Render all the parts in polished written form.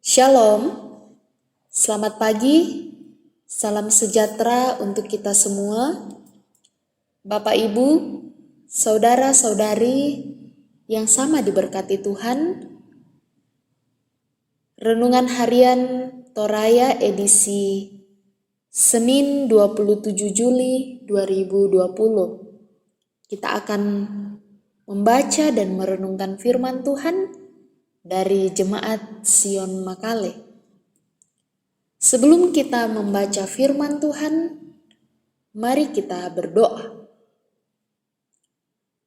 Shalom, selamat pagi, salam sejahtera untuk kita semua. Bapak Ibu, saudara-saudari yang sama diberkati Tuhan. Renungan Harian Toraya edisi Senin 27 Juli 2020. Kita akan membaca dan merenungkan firman Tuhan dari Jemaat Sion Makale. Sebelum kita membaca firman Tuhan, mari kita berdoa.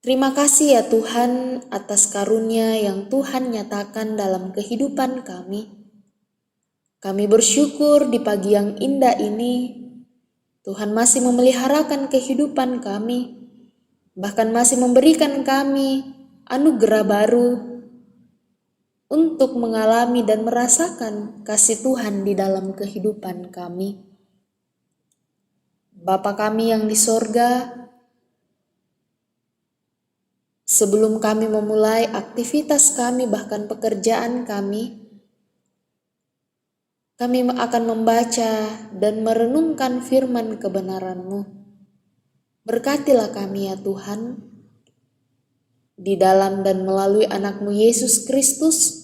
Terima kasih ya Tuhan atas karunia yang Tuhan nyatakan dalam kehidupan kami. Kami bersyukur di pagi yang indah ini, Tuhan masih memeliharakan kehidupan kami, bahkan masih memberikan kami anugerah baru untuk mengalami dan merasakan kasih Tuhan di dalam kehidupan kami. Bapa kami yang di sorga, sebelum kami memulai aktivitas kami bahkan pekerjaan kami akan membaca dan merenungkan firman kebenaran-Mu. Berkatilah kami ya Tuhan, di dalam dan melalui anak-Mu Yesus Kristus,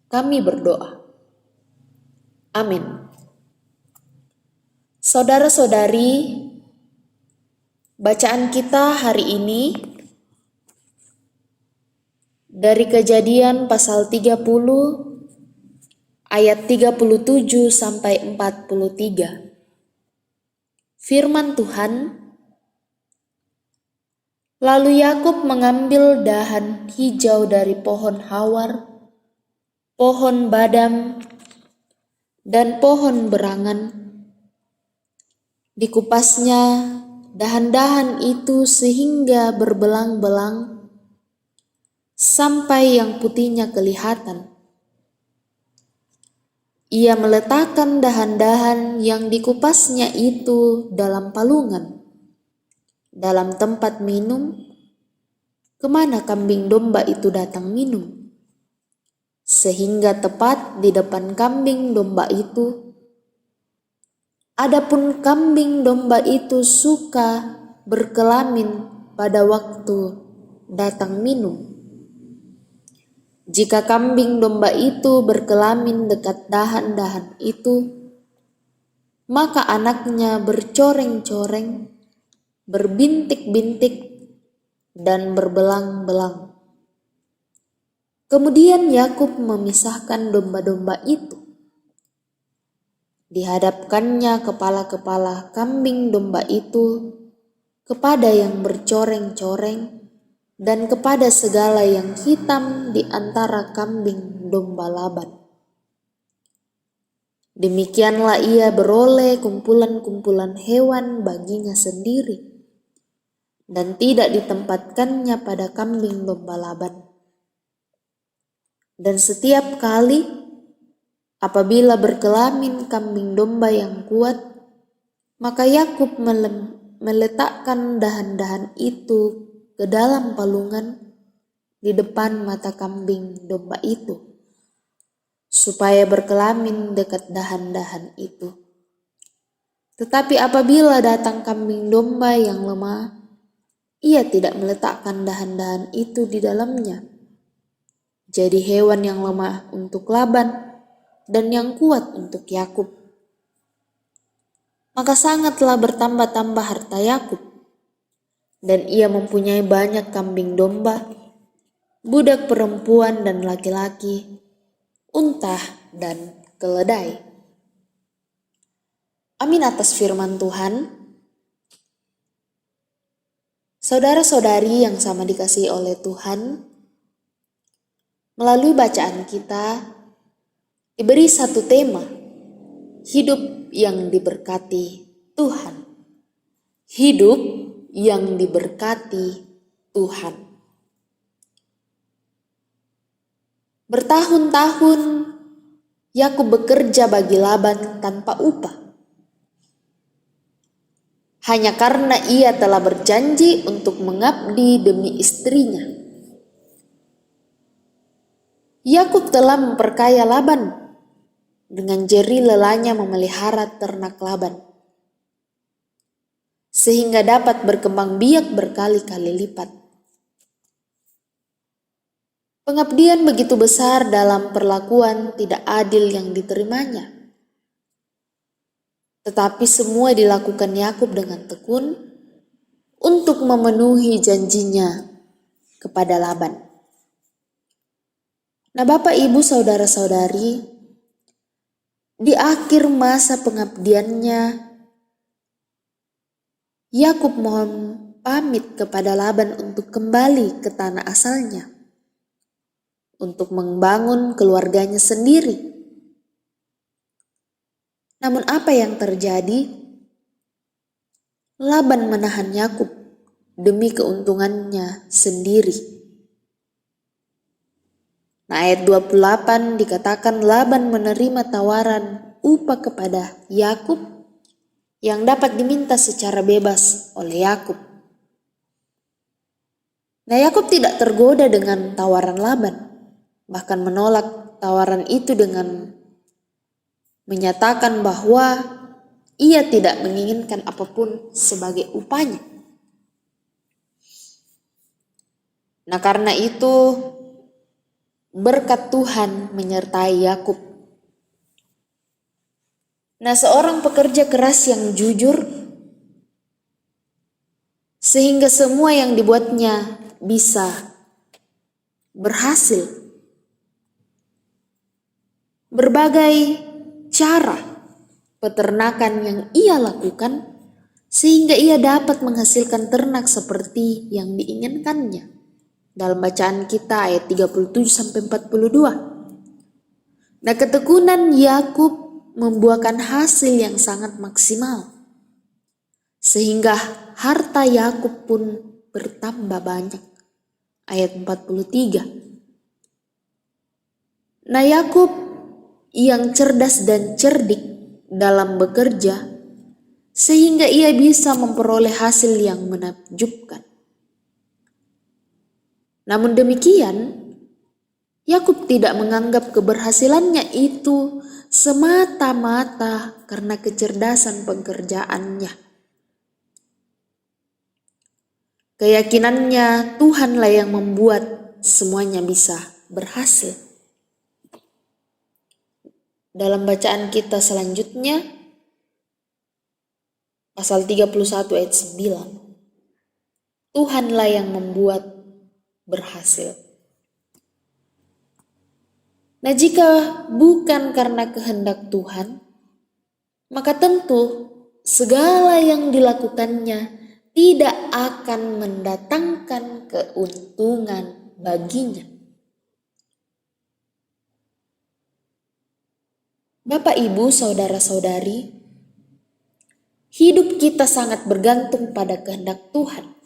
kami berdoa. Amin. Saudara-saudari, bacaan kita hari ini dari Kejadian pasal 30 ayat 37 sampai 43. Firman Tuhan, lalu Yakub mengambil dahan hijau dari pohon hawar, pohon badam, dan pohon berangan. Dikupasnya dahan-dahan itu sehingga berbelang-belang, sampai yang putihnya kelihatan. Ia meletakkan dahan-dahan yang dikupasnya itu dalam palungan, dalam tempat minum, kemana kambing domba itu datang minum. Sehingga tepat di depan kambing domba itu, adapun kambing domba itu suka berkelamin pada waktu datang minum. Jika kambing domba itu berkelamin dekat dahan-dahan itu, maka anaknya bercoreng-coreng, berbintik-bintik, dan berbelang-belang. Kemudian Yakub memisahkan domba-domba itu. Dihadapkannya kepala-kepala kambing domba itu kepada yang bercoreng-coreng dan kepada segala yang hitam di antara kambing domba Laban. Demikianlah ia beroleh kumpulan-kumpulan hewan baginya sendiri, dan tidak ditempatkannya pada kambing domba Laban. Dan setiap kali apabila berkelamin kambing domba yang kuat, maka Yakub meletakkan dahan-dahan itu ke dalam palungan di depan mata kambing domba itu, supaya berkelamin dekat dahan-dahan itu. Tetapi apabila datang kambing domba yang lemah, ia tidak meletakkan dahan-dahan itu di dalamnya. Jadi hewan yang lemah untuk Laban dan yang kuat untuk Yakub. Maka sangatlah bertambah-tambah harta Yakub, dan ia mempunyai banyak kambing domba, budak perempuan dan laki-laki, unta dan keledai. Amin atas firman Tuhan. Saudara-saudari yang sama dikasihi oleh Tuhan, melalui bacaan kita diberi satu tema, hidup yang diberkati Tuhan. Hidup yang diberkati Tuhan. Bertahun-tahun Yakub bekerja bagi Laban tanpa upah, hanya karena ia telah berjanji untuk mengabdi demi istrinya. Yakub telah memperkaya Laban dengan jeri lelahnya memelihara ternak Laban, sehingga dapat berkembang biak berkali-kali lipat. Pengabdian begitu besar dalam perlakuan tidak adil yang diterimanya. Tetapi semua dilakukan Yakub dengan tekun untuk memenuhi janjinya kepada Laban. Nah, Bapak, Ibu, saudara-saudari, di akhir masa pengabdiannya, Yakub mohon pamit kepada Laban untuk kembali ke tanah asalnya, untuk membangun keluarganya sendiri. Namun apa yang terjadi? Laban menahan Yakub demi keuntungannya sendiri. Nah, ayat 28 dikatakan Laban menerima tawaran upah kepada Yakub yang dapat diminta secara bebas oleh Yakub. Nah, Yakub tidak tergoda dengan tawaran Laban, bahkan menolak tawaran itu dengan menyatakan bahwa ia tidak menginginkan apapun sebagai upahnya. Nah, karena itu berkat Tuhan menyertai Yakub. Nah, seorang pekerja keras yang jujur, sehingga semua yang dibuatnya bisa berhasil. Berbagai cara peternakan yang ia lakukan sehingga ia dapat menghasilkan ternak seperti yang diinginkannya. Dalam bacaan kita ayat 37-42. Nah, ketekunan Yakub membuahkan hasil yang sangat maksimal, sehingga harta Yakub pun bertambah banyak. Ayat 43. Nah, Yakub yang cerdas dan cerdik dalam bekerja, sehingga ia bisa memperoleh hasil yang menakjubkan. Namun demikian, Yakub tidak menganggap keberhasilannya itu semata-mata karena kecerdasan pekerjaannya. Keyakinannya Tuhanlah yang membuat semuanya bisa berhasil. Dalam bacaan kita selanjutnya, pasal 31 ayat 9. Tuhanlah yang membuat berhasil. Nah, jika bukan karena kehendak Tuhan, maka tentu segala yang dilakukannya tidak akan mendatangkan keuntungan baginya. Bapak, Ibu, saudara-saudari, hidup kita sangat bergantung pada kehendak Tuhan.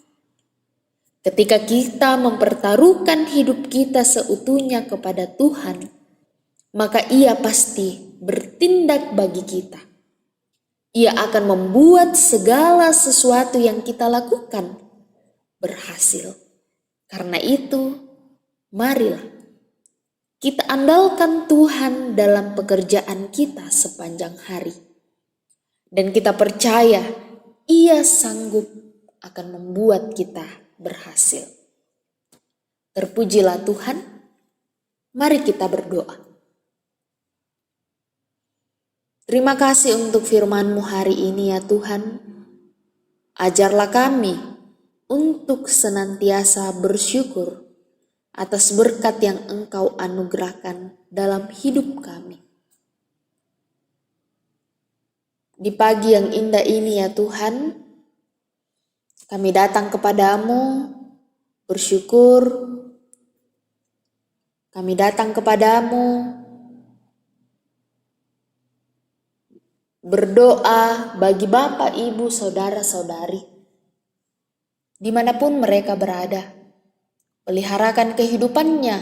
Ketika kita mempertaruhkan hidup kita seutuhnya kepada Tuhan, maka Ia pasti bertindak bagi kita. Ia akan membuat segala sesuatu yang kita lakukan berhasil. Karena itu, marilah kita andalkan Tuhan dalam pekerjaan kita sepanjang hari. Dan kita percaya Ia sanggup akan membuat kita berhasil. Terpujilah Tuhan. Mari kita berdoa. Terima kasih untuk firman-Mu hari ini ya Tuhan. Ajarlah kami untuk senantiasa bersyukur atas berkat yang Engkau anugerahkan dalam hidup kami. Di pagi yang indah ini ya Tuhan, kami datang kepadamu bersyukur, kami datang kepadamu berdoa bagi Bapak, Ibu, Saudara-saudari, dimanapun mereka berada. Peliharakan kehidupannya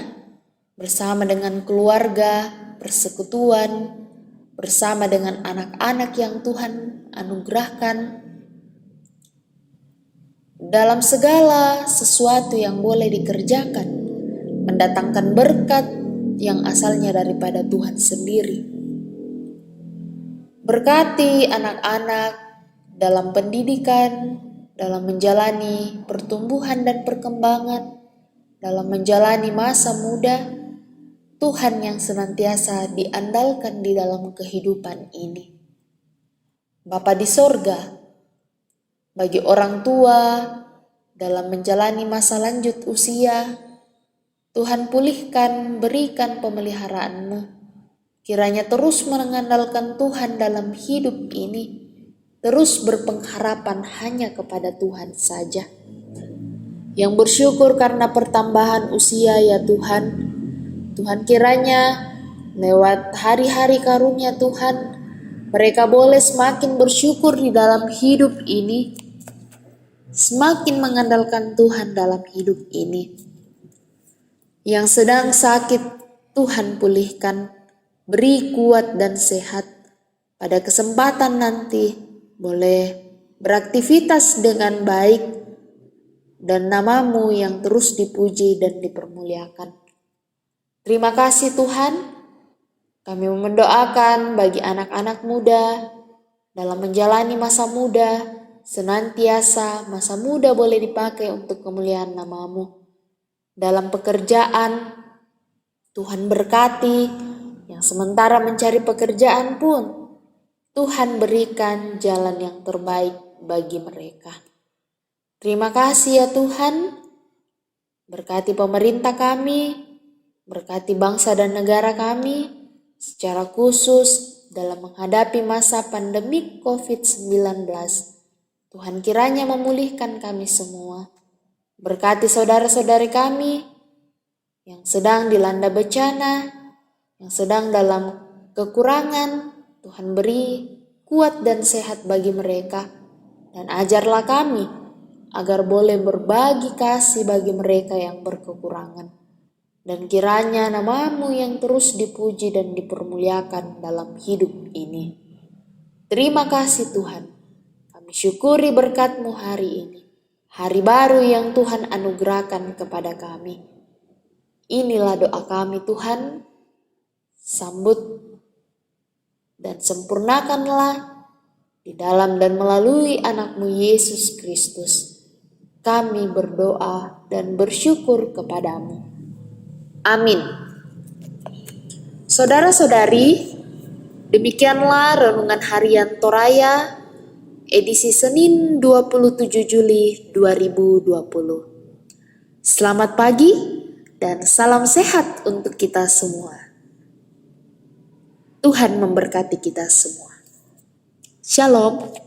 bersama dengan keluarga, persekutuan, bersama dengan anak-anak yang Tuhan anugerahkan. Dalam segala sesuatu yang boleh dikerjakan, mendatangkan berkat yang asalnya daripada Tuhan sendiri. Berkati anak-anak dalam pendidikan, dalam menjalani pertumbuhan dan perkembangan, dalam menjalani masa muda, Tuhan yang senantiasa diandalkan di dalam kehidupan ini. Bapa di sorga, bagi orang tua dalam menjalani masa lanjut usia, Tuhan pulihkan, berikan pemeliharaan-Mu. Kiranya terus mengandalkan Tuhan dalam hidup ini, terus berpengharapan hanya kepada Tuhan saja. Yang bersyukur karena pertambahan usia ya Tuhan, Tuhan kiranya lewat hari-hari karunia Tuhan, mereka boleh semakin bersyukur di dalam hidup ini, semakin mengandalkan Tuhan dalam hidup ini. Yang sedang sakit, Tuhan pulihkan, beri kuat dan sehat. Pada kesempatan nanti, boleh beraktivitas dengan baik, dan nama-Mu yang terus dipuji dan dipermuliakan. Terima kasih Tuhan, kami mendoakan bagi anak-anak muda dalam menjalani masa muda, senantiasa masa muda boleh dipakai untuk kemuliaan nama-Mu. Dalam pekerjaan, Tuhan berkati, yang sementara mencari pekerjaan pun, Tuhan berikan jalan yang terbaik bagi mereka. Terima kasih ya Tuhan, berkati pemerintah kami, berkati bangsa dan negara kami, secara khusus dalam menghadapi masa pandemi COVID-19. Tuhan kiranya memulihkan kami semua. Berkati saudara-saudari kami yang sedang dilanda bencana, yang sedang dalam kekurangan, Tuhan beri kuat dan sehat bagi mereka. Dan ajarlah kami agar boleh berbagi kasih bagi mereka yang berkekurangan. Dan kiranya nama-Mu yang terus dipuji dan dipermuliakan dalam hidup ini. Terima kasih Tuhan. Kami syukuri berkat-Mu hari ini. Hari baru yang Tuhan anugerahkan kepada kami. Inilah doa kami Tuhan. Sambut dan sempurnakanlah di dalam dan melalui anak-Mu Yesus Kristus. Kami berdoa dan bersyukur kepadamu. Amin. Saudara-saudari, demikianlah Renungan Harian Toraya edisi Senin 27 Juli 2020. Selamat pagi dan salam sehat untuk kita semua. Tuhan memberkati kita semua. Shalom.